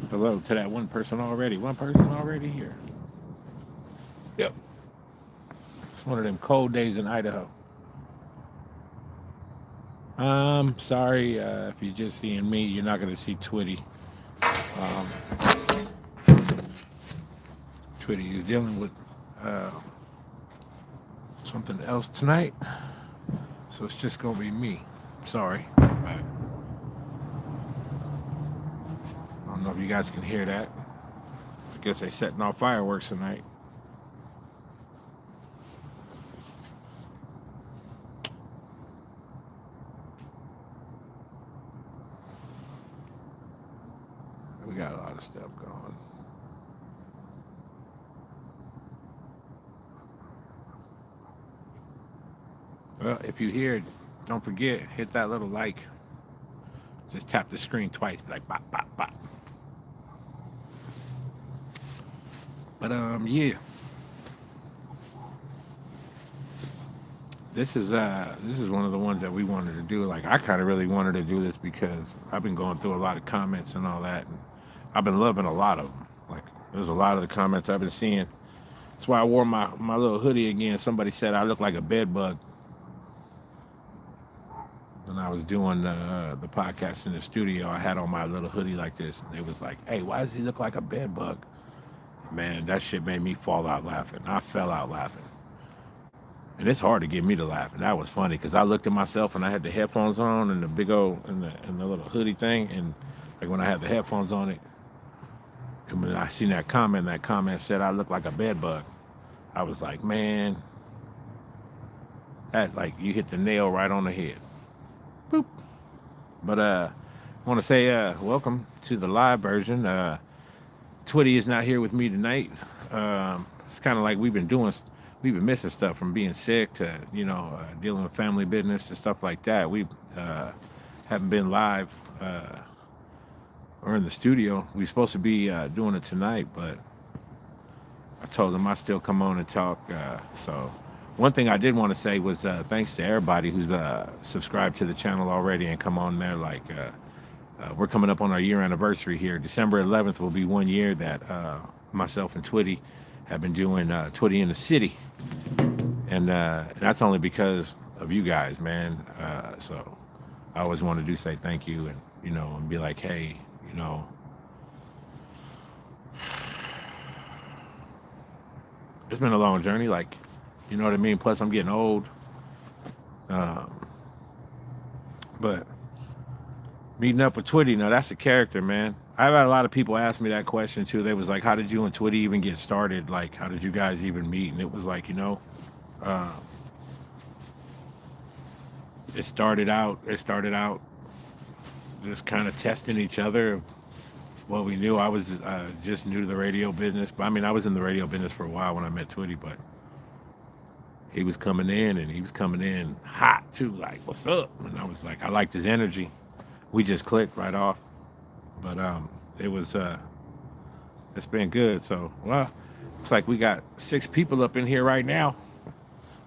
Hello to that one person already. One person already here. Yep. It's one of them cold days in Idaho. Sorry, if you're just seeing me, you're not going to see Twitty. Um, Twitty is dealing with uh, something else tonight, so it's just going to be me. Sorry. I don't know if you guys can hear that. I guess they're setting off fireworks tonight. We got a lot of stuff going. Well, if you hear it, don't forget, hit that little like. Just tap the screen twice, be like bop, bop, bop. But yeah. This is one of the ones that we wanted to do. Like I kind of really wanted to do this because I've been going through a lot of comments and all that, and I've been loving a lot of them. Like there's a lot of the comments I've been seeing. That's why I wore my little hoodie again. Somebody said I look like a bed bug when I was doing the podcast in the studio. I had on my little hoodie like this, and they was like, "Hey, why does he look like a bed bug?" Man, that shit made me fall out laughing. I fell out laughing. And it's hard to get me to laugh. And that was funny because I looked at myself and I had the headphones on and the big old and the little hoodie thing. And like when I had the headphones on it, and when I seen that comment said I look like a bed bug. I was like, man, that like you hit the nail right on the head. Boop. But I want to say welcome to the live version. Twitty is not here with me tonight. It's kind of like we've been missing stuff from being sick to dealing with family business to stuff like that. We haven't been live or in the studio. We are supposed to be doing it tonight, but I told them I still come on and talk. So one thing I did want to say was thanks to everybody who's subscribed to the channel already and come on there. Like we're coming up on our year anniversary here. December 11th will be 1 year that myself and Twitty have been doing Twitty in the City. And that's only because of you guys, man. So I always want to say thank you and, and be like, hey, it's been a long journey. Like, you know what I mean? Plus I'm getting old. But meeting up with Twitty, now that's a character, man. I've had a lot of people ask me that question too. They was like, how did you and Twitty even get started? Like, how did you guys even meet? And it was like, it started out just kind of testing each other. Well, we knew I was just new to the radio business. But I mean, I was in the radio business for a while when I met Twitty, but he was coming in and he was coming in hot too. Like, what's up? And I was like, I liked his energy. We just clicked right off. But it's been good. So, well, looks like we got 6 people up in here right now.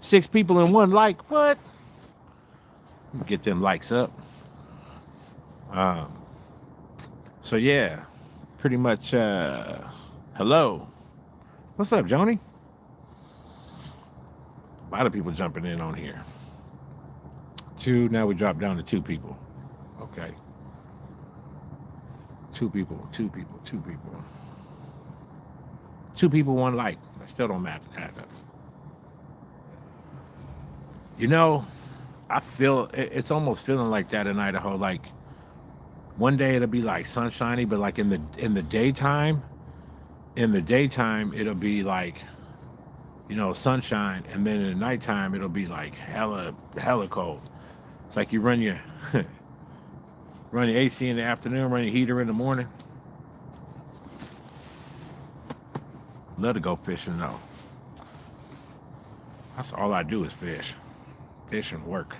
6 people in one like. What? Get them likes up. So yeah, pretty much. Hello. What's up, Joni? A lot of people jumping in on here. 2. Now we drop down to 2 people. Okay. 2 people. 2 people. 2 people. 2 people, 1 like. That still don't matter. I feel it's almost feeling like that in Idaho. Like one day it'll be like sunshiny, but like in the daytime, it'll be like sunshine, and then in the nighttime it'll be like hella cold. It's like you run your run your AC in the afternoon, run your heater in the morning. Love to go fishing though. That's all I do is fish. Fish and work.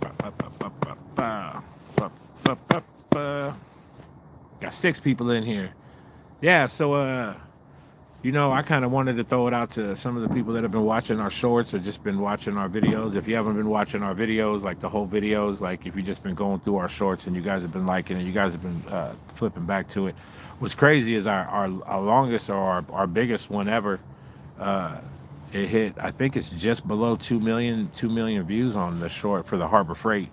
Ba, ba, ba, ba, ba, ba. Ba, ba, ba, ba. Got 6 people in here. Yeah, so I kind of wanted to throw it out to some of the people that have been watching our shorts or just been watching our videos. If you haven't been watching our videos, like the whole videos, like if you've just been going through our shorts and you guys have been liking it, you guys have been flipping back to it. What's crazy is our longest or our biggest one ever, it hit, I think it's just below 2 million views on the short for the Harbor Freight,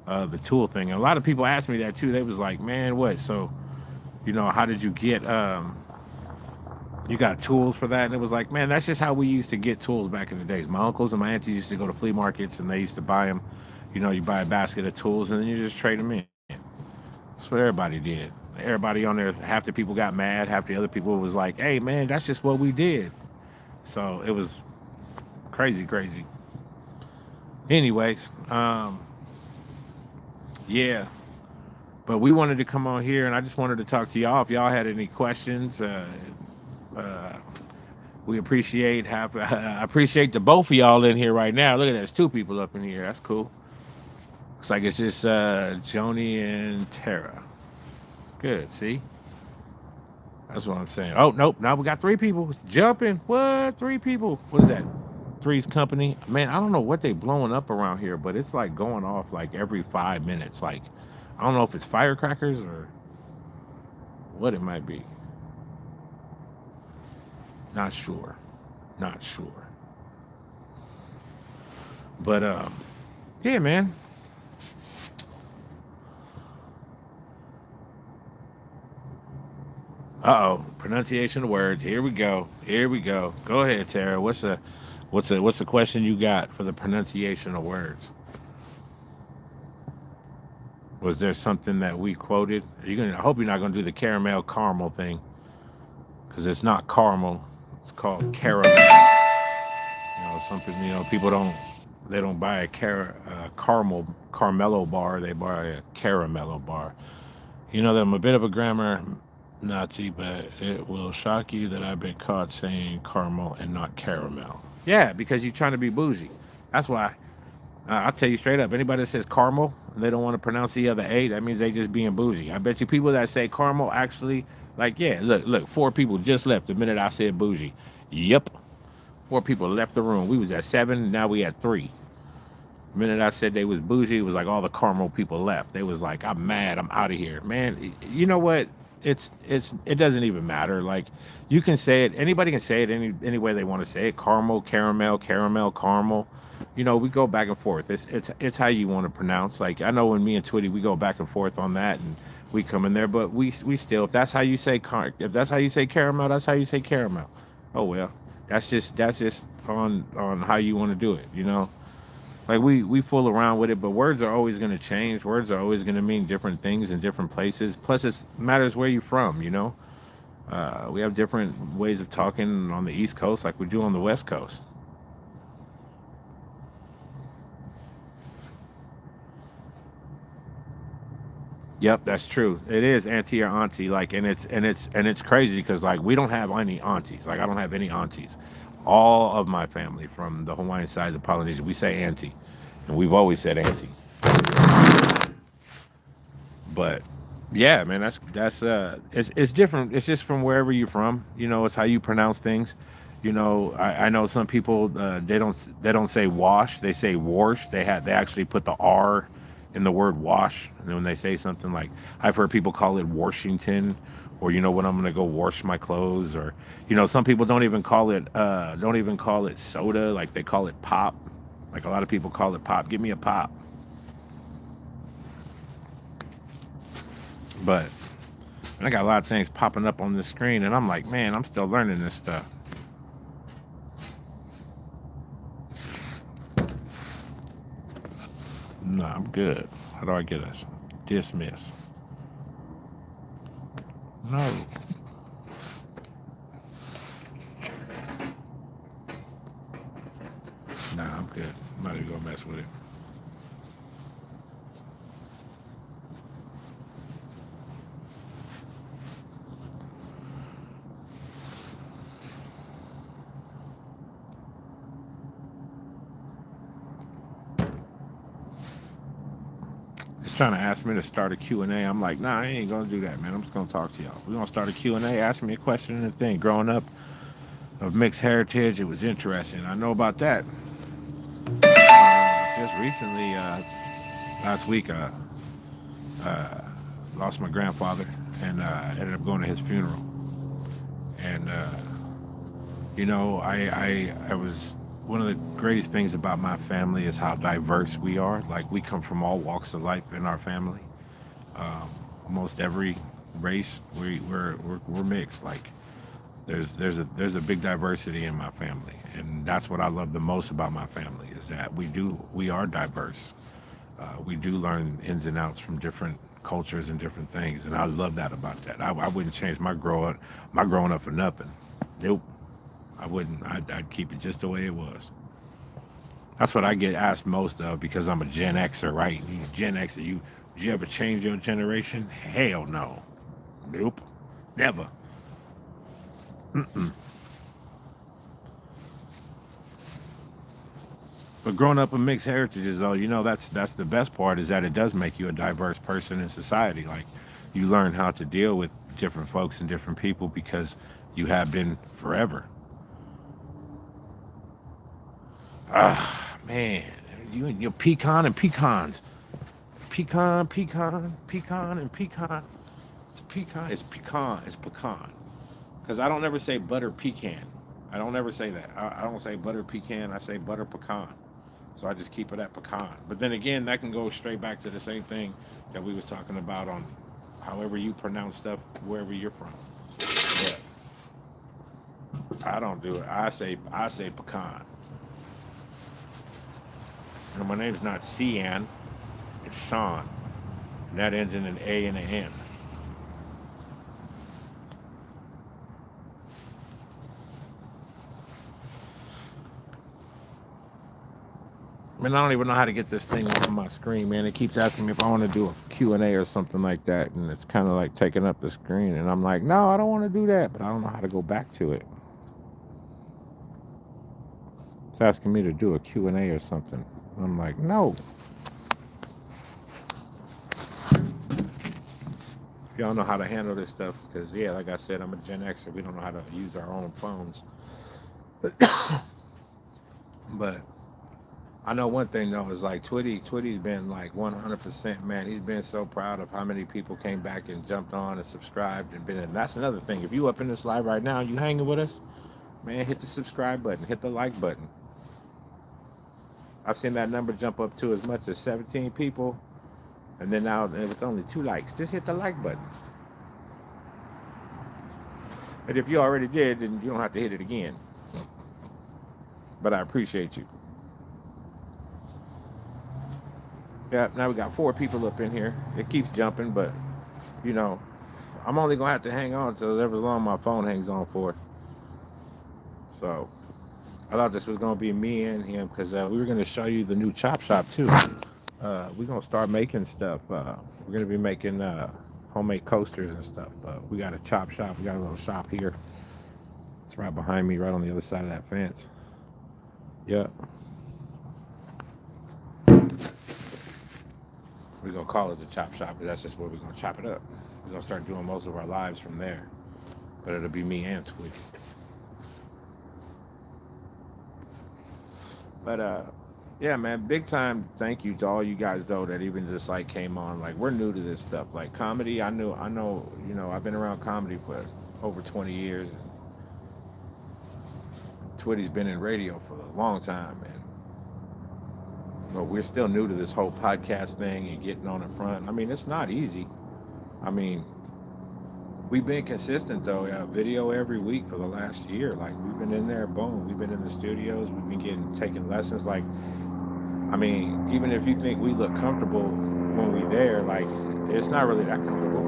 the tool thing. And a lot of people asked me that too. They was like, man, what? So, how did you get... you got tools for that? And it was like, man, that's just how we used to get tools back in the days. My uncles and my aunties used to go to flea markets and they used to buy them. You buy a basket of tools and then you just trade them in. That's what everybody did. Everybody on there, half the people got mad, half the other people was like, hey, man, that's just what we did. So it was crazy. Anyways, yeah. But we wanted to come on here and I just wanted to talk to y'all. If y'all had any questions, we appreciate I appreciate the both of y'all in here right now. Look at that, there's 2 people up in here. That's cool. Looks like it's just Joni and Tara. Good, see? That's what I'm saying. Oh, nope, now we got 3 people. It's jumping. What? 3 people. What is that? Three's Company. Man, I don't know what they blowing up around here, but it's like going off like every 5 minutes. Like, I don't know if it's firecrackers or what it might be. Not sure. But yeah, man. Pronunciation of words. Here we go. Go ahead, Tara. What's the question you got for the pronunciation of words? Was there something that we quoted? I hope you're not gonna do the caramel thing, because it's not caramel. It's called caramel. Something, people don't buy a Carmelo bar. They buy a caramello bar. That I'm a bit of a grammar Nazi, but it will shock you that I've been caught saying caramel and not caramel. Yeah, because you're trying to be bougie. That's why. I'll tell you straight up. Anybody that says caramel and they don't want to pronounce the other A, that means they just being bougie. I bet you people that say caramel actually, like, yeah, look, 4 people just left the minute I said bougie. Yep. 4 people left the room. We was at 7, now we at 3. The minute I said they was bougie, it was like all the caramel people left. They was like, I'm mad, I'm out of here. Man, you know what? It doesn't even matter. Like, you can say it, anybody can say it any way they want to say it. Caramel, caramel. We go back and forth. It's how you want to pronounce. Like, I know when me and Twitty, we go back and forth on that, and we come in there, but we still, if that's how you say caramel, that's how you say caramel. Oh well, that's just on how you want to do it. Like, we fool around with it, but words are always going to change. Words are always going to mean different things in different places. Plus, it matters where you're from. We have different ways of talking on the East Coast like we do on the West Coast. Yep, that's true. It is auntie or auntie, like, and it's crazy because, like, we don't have any aunties. Like, I don't have any aunties. All of my family from the Hawaiian side, the Polynesian, we say auntie, and we've always said auntie. But yeah, man, it's different. It's just from wherever you're from. It's how you pronounce things. I know some people they don't say wash, they say wash. They actually put the R in the word wash, and when they say something, like, I've heard people call it Washington, or when I'm gonna go wash my clothes, or some people don't even call it soda, like they call it pop. Like, a lot of people call it pop. Give me a pop. But I got a lot of things popping up on the screen, and I'm like, man, I'm still learning this stuff. No, I'm good. How do I get us? Dismiss. No. Nah, I'm good. I'm not even gonna mess with it. trying to ask me to start a Q&A. I'm like, nah, I ain't going to do that, man. I'm just going to talk to y'all. We're going to start a Q&A. Ask me a question and a thing. Growing up of mixed heritage, it was interesting. I know about that. Just recently, last week, lost my grandfather and ended up going to his funeral. And, I was, one of the greatest things about my family is how diverse we are. Like, we come from all walks of life in our family. Almost every race, we're mixed. Like, there's a big diversity in my family, and that's what I love the most about my family is that we are diverse. We do learn ins and outs from different cultures and different things, and I love that about that. I wouldn't change my growing up for nothing. Nope, I wouldn't. I'd keep it just the way it was. That's what I get asked most of because I'm a Gen Xer, right? You Gen Xer, did you ever change your generation? Hell no. Nope, never. But growing up with mixed heritages, though, that's the best part is that it does make you a diverse person in society. Like, you learn how to deal with different folks and different people because you have been forever. Ah, man, you and your pecan and pecans, pecan and pecan. It's pecan. It's pecan. It's pecan. Because I don't ever say butter pecan. I don't ever say that. I don't say butter pecan. I say butter pecan. So I just keep it at pecan. But then again, that can go straight back to the same thing that we was talking about on however you pronounce stuff wherever you're from. But I don't do it. I say pecan. And my name's not Cian, it's Sean. And that ends in an A and an N. Man, I don't even know how to get this thing on my screen, man. It keeps asking me if I want to do a Q&A or something like that, and it's kind of like taking up the screen. And I'm like, no, I don't want to do that, but I don't know how to go back to it. It's asking me to do a Q&A or something. I'm like, no. If y'all know how to handle this stuff, because, yeah, like I said, I'm a Gen Xer. We don't know how to use our own phones. But I know one thing though is like Twitty's been like 100%, man. He's been so proud of how many people came back and jumped on and subscribed and been in. That's another thing. If you up in this live right now, you hanging with us, man, hit the subscribe button, hit the like button. I've seen that number jump up to as much as 17 people, and then now with only 2 likes, just hit the like button. And if you already did, then you don't have to hit it again. But I appreciate you. Yeah, now we got 4 people up in here. It keeps jumping, but, I'm only going to have to hang on until as long my phone hangs on for. So, I thought this was going to be me and him because we were going to show you the new chop shop, too. We're going to start making stuff. We're going to be making homemade coasters and stuff. We got a chop shop. We got a little shop here. It's right behind me, right on the other side of that fence. Yep. We're going to call it the chop shop because that's just where we're going to chop it up. We're going to start doing most of our lives from there. But it'll be me and Twitty. But, yeah, man, big time thank you to all you guys, though, that even just, like, came on. Like, we're new to this stuff. Like, comedy, I know, I've been around comedy for over 20 years. Twitty's been in radio for a long time, man. But we're still new to this whole podcast thing and getting on the front. I mean, it's not easy. I mean, we've been consistent, though. Video every week for the last year. Like, we've been in there, boom. We've been in the studios. We've been taking lessons. Like, I mean, even if you think we look comfortable when we're there, like, it's not really that comfortable.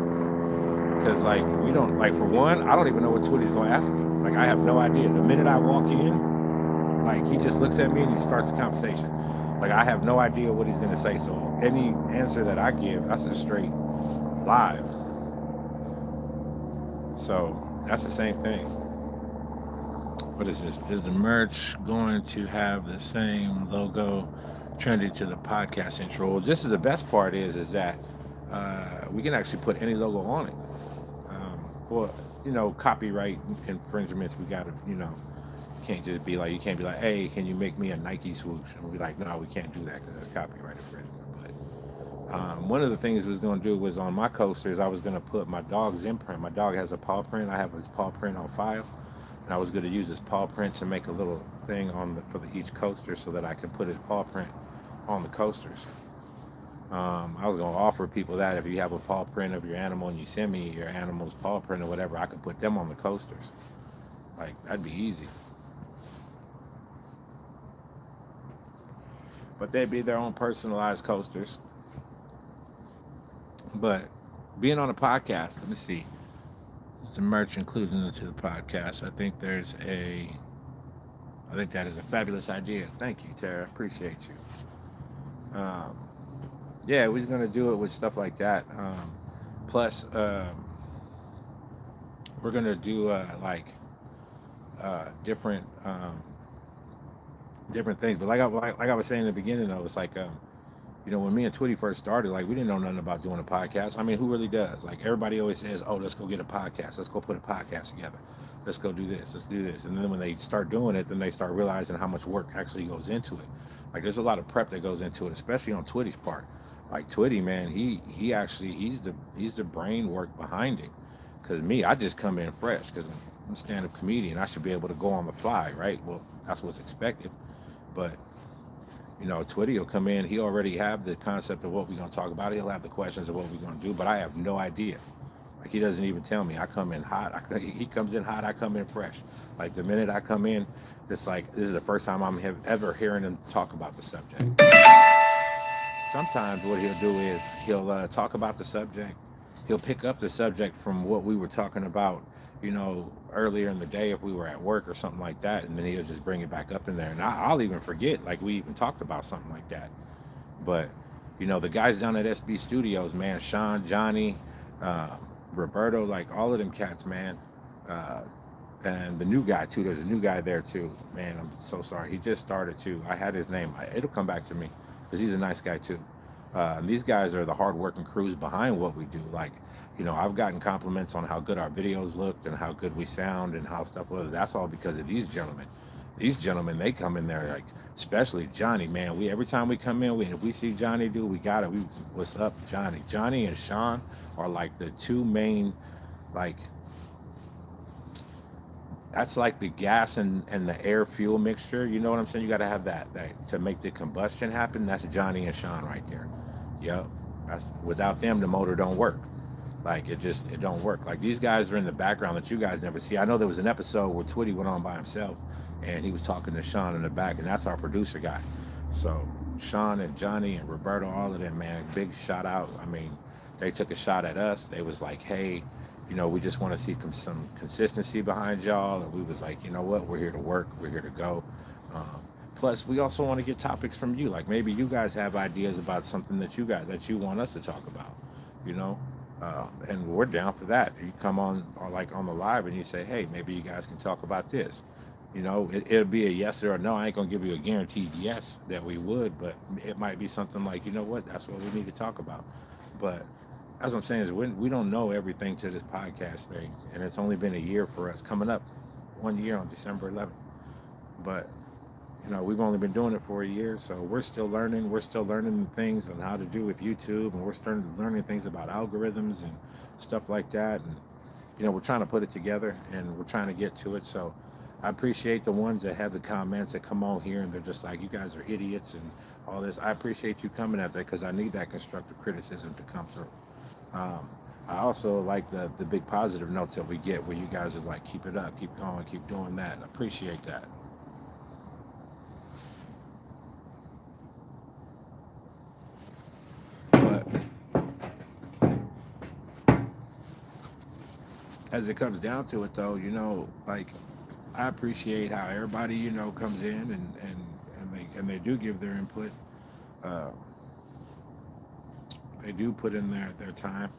Because, like, we don't, like, for one, I don't even know what Twitty's going to ask me. Like, I have no idea. The minute I walk in, like, he just looks at me and he starts a conversation. Like, I have no idea what he's going to say. So any answer that I give, that's a straight live. So that's the same thing. What is this? Is the merch going to have the same logo trendy to the podcast intro. This is the best part is that we can actually put any logo on it. Well, copyright infringements. We got to, can't just be like, you can't be like, hey, can you make me a Nike swoosh? And we're like, no, we can't do that because that's copyright infringement. But one of the things I was going to do was on my coasters, I was going to put my dog's imprint. My dog has a paw print. I have his paw print on file. And I was going to use his paw print to make a little thing each coaster so that I could put his paw print on the coasters. I was going to offer people that if you have a paw print of your animal and you send me your animal's paw print or whatever, I could put them on the coasters. Like, that'd be easy. But they'd be their own personalized coasters. But being on a podcast, let me see. Some merch included into the podcast. I think that is a fabulous idea. Thank you, Tara. Appreciate you. Yeah, we're gonna do it with stuff like that. Plus, we're gonna do different different things. But like I was saying in the beginning, though, it's like when me and Twitty first started, like we didn't know nothing about doing a podcast. I mean, who really does? Like everybody always says, "Oh, let's go get a podcast. Let's go put a podcast together. Let's go do this. Let's do this." And then when they start doing it, then they start realizing how much work actually goes into it. Like there's a lot of prep that goes into it, especially on Twitty's part. Like Twitty, man, he's the brain work behind it. Cause me, I just come in fresh because I'm a stand-up comedian. I should be able to go on the fly, right? Well, that's what's expected. But Twitty will come in. He already have the concept of what we're gonna talk about. He'll have the questions of what we're gonna do, but I have no idea. Like he doesn't even tell me. I come in hot. He comes in hot. I come in fresh. Like the minute I come in, it's like this is the first time I'm ever hearing him talk about the subject. Sometimes what he'll do is he'll talk about the subject. He'll pick up the subject from what we were talking about, earlier in the day if we were at work or something like that, and then he'll just bring it back up in there. And I'll even forget, like we even talked about something like that. But the guys down at SB Studios, man, Sean, Johnny, uh, Roberto, like all of them cats, man. Uh, and the new guy too. There's a new guy there too. Man, I'm so sorry. He just started too. I had his name. It'll come back to me because he's a nice guy too. These guys are the hardworking crews behind what we do. Like, I've gotten compliments on how good our videos looked and how good we sound and how stuff was. That's all because of these gentlemen. These gentlemen, they come in there like, especially Johnny, man. We every time we come in, if we see Johnny, dude, we got it. What's up, Johnny? Johnny and Sean are like the two main, like, that's like the gas and the air fuel mixture. You know what I'm saying? You got to have that to make the combustion happen. That's Johnny and Sean right there. Yep. Without them, the motor don't work. Like it don't work. Like these guys are in the background that you guys never see. I know there was an episode where Twitty went on by himself, and he was talking to Sean in the back, and that's our producer guy. So Sean and Johnny and Roberto, all of them, man, big shout out. I mean, they took a shot at us. They was like, hey, we just want to see some consistency behind y'all. And we was like, you know what, we're here to work. We're here to go. Plus, we also want to get topics from you. Like maybe you guys have ideas about something that you want us to talk about. You know, and we're down for that. You come on or like on the live and you say, hey, maybe you guys can talk about this. It'll be a yes or a no. I ain't gonna give you a guaranteed yes that we would, but it might be something like, you know what, that's what we need to talk about. But that's what I'm saying is we don't know everything to this podcast thing, and it's only been a year for us. Coming up 1 year on December 11th, but we've only been doing it for a year, so we're still learning. We're still learning things on how to do with YouTube, and we're starting learning things about algorithms and stuff like that. And we're trying to put it together, and we're trying to get to it. So I appreciate the ones that have the comments that come on here, and they're just like, you guys are idiots and all this. I appreciate you coming at that because I need that constructive criticism to come through. I also like the big positive notes that we get where you guys are like, keep it up, keep going, keep doing that. I appreciate that. But as it comes down to it, though, like I appreciate how everybody, comes in and they do give their input. Uh, they do put in their time.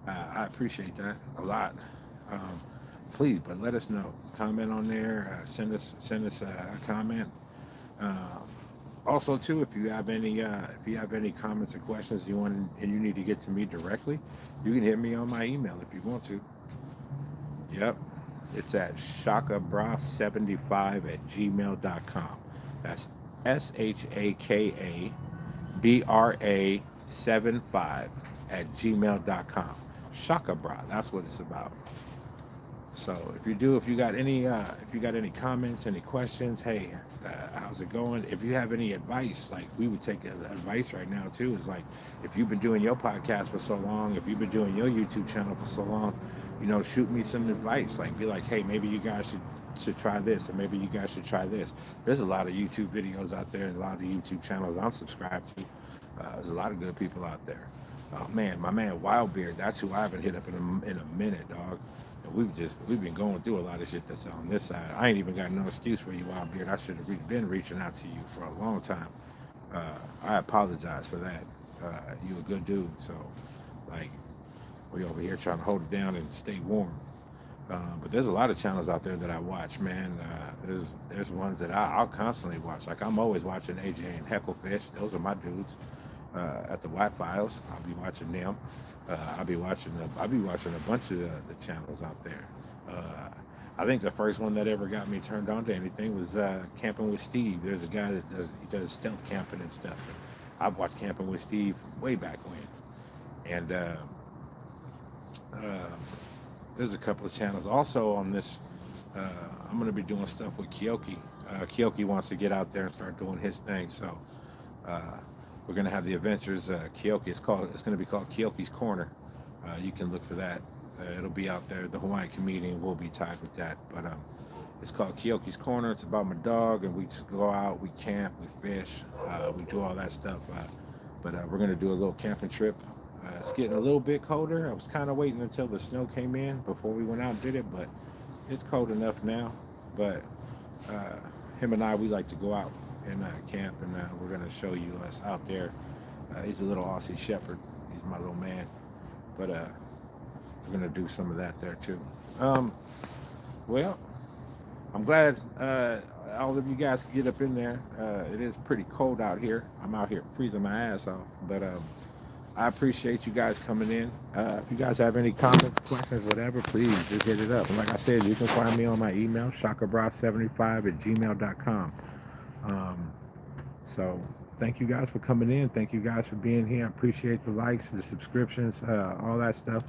I appreciate that a lot. Um, Please, but let us know. Comment on there. Send us a comment. Um, Also, too, if you have any comments or questions you want and you need to get to me directly, you can hit me on my email if you want to. Yep, it's at shakabra75 at gmail.com. That's SHAKABRA75 at gmail.com. Shakabra, that's what it's about. So if you got any comments, any questions, hey, how's it going? If you have any advice, like we would take advice right now too. Is like if you've been doing your podcast for so long, if you've been doing your YouTube channel for so long, shoot me some advice. Like be like, hey, maybe you guys should try this, and maybe you guys should try this. There's a lot of YouTube videos out there, and a lot of YouTube channels I'm subscribed to. There's a lot of good people out there. Oh man, my man Wildbeard, that's who I haven't hit up in a minute, dog. And we've been going through a lot of shit that's on this side. I ain't even got no excuse for you, Wildbeard. I should have been reaching out to you for a long time. I apologize for that. You a good dude, so like we over here trying to hold it down and stay warm. But there's a lot of channels out there that I watch, man. There's ones that I'll constantly watch. Like I'm always watching AJ and Hecklefish. Those are my dudes. At the White Files, I'll be watching them. I'll be watching a bunch of the channels out there. I think the first one that ever got me turned on to anything was Camping with Steve. There's a guy that does stealth camping and stuff. I've watched Camping with Steve way back when, and there's a couple of channels also on this. I'm gonna be doing stuff with Kyoki. Kyoki wants to get out there and start doing his thing, so. We're gonna have the adventures. Kyoki. It's gonna be called Kyoki's Corner. You can look for that. It'll be out there. The Hawaiian comedian will be tied with that. But it's called Kyoki's Corner. It's about my dog, and we just go out, we camp, we fish, we do all that stuff. But we're gonna do a little camping trip. It's getting a little bit colder. I was kind of waiting until the snow came in before we went out and did it, but it's cold enough now. But him and I, we like to go out and camp, and we're going to show you us out there. He's a little Aussie Shepherd. He's my little man. But we're going to do some of that there too. Well, I'm glad all of you guys can get up in there. It is pretty cold out here. I'm out here freezing my ass off. But I appreciate you guys coming in. If you guys have any comments, questions, whatever, please just hit it up. And like I said, you can find me on my email, shakabra75 at gmail.com. So thank you guys for coming in. Thank you guys for being here. I appreciate the likes, the subscriptions, all that stuff.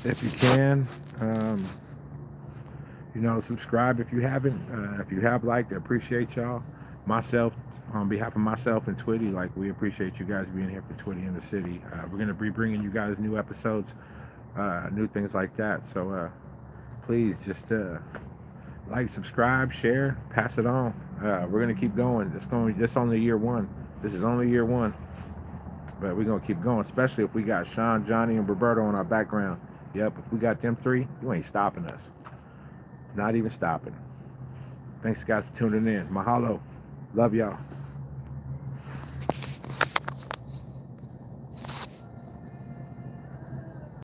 If you can, subscribe if you haven't. If you have liked, I appreciate y'all. Myself, on behalf of myself and Twitty, like we appreciate you guys being here for Twitty in the City. We're going to be bringing you guys new episodes, new things like that. So please just like, subscribe, share, pass it on. We're gonna keep going. This only year one. This is only year one, but we're gonna keep going. Especially if we got Sean, Johnny, and Roberto in our background. Yep, if we got them three, you ain't stopping us. Not even stopping. Thanks, guys, for tuning in. Mahalo. Love y'all.